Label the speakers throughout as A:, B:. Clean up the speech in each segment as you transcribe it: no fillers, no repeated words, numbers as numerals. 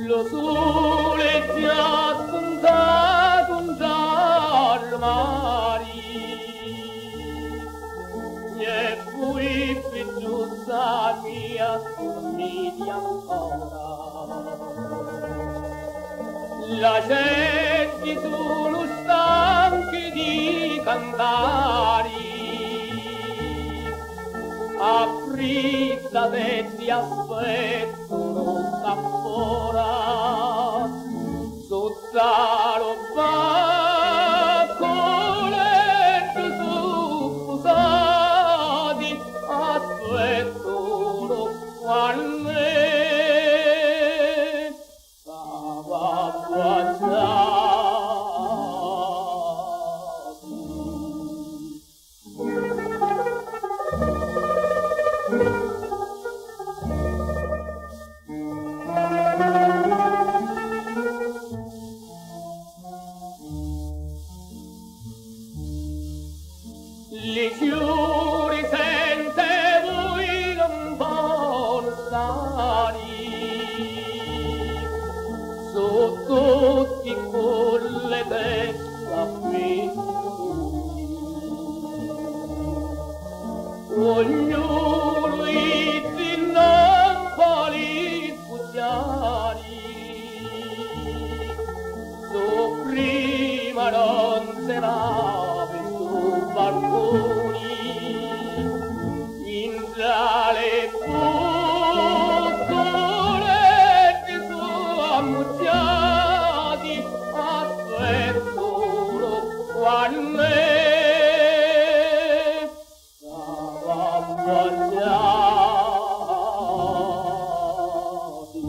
A: lo sole già spuntato dal mare e poi più sa mia media ancora la gente sono stanchi di cantare aprita detti aspettano sta fora sottalo baccoletto suppusati aspettano quando stava guardando le fiori sente voi non voglio stare sotto tutti con le teste ognuno di non vuole sfuggiare so prima non serava balconi in tale boccole che sono ammucciati aspettano quando stava abbagliati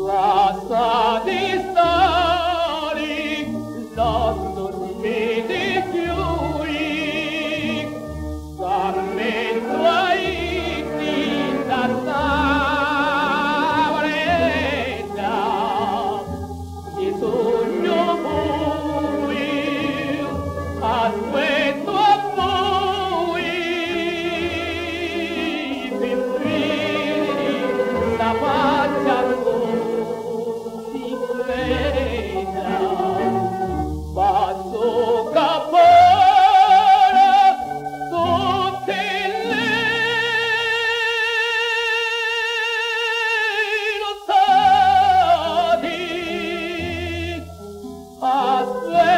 A: lasciati stare non dormite più tormento ai da tavoletta di sogno buio aspetto a voi per vedere la faccia così fredda passo cappone tutte le nottate aspetta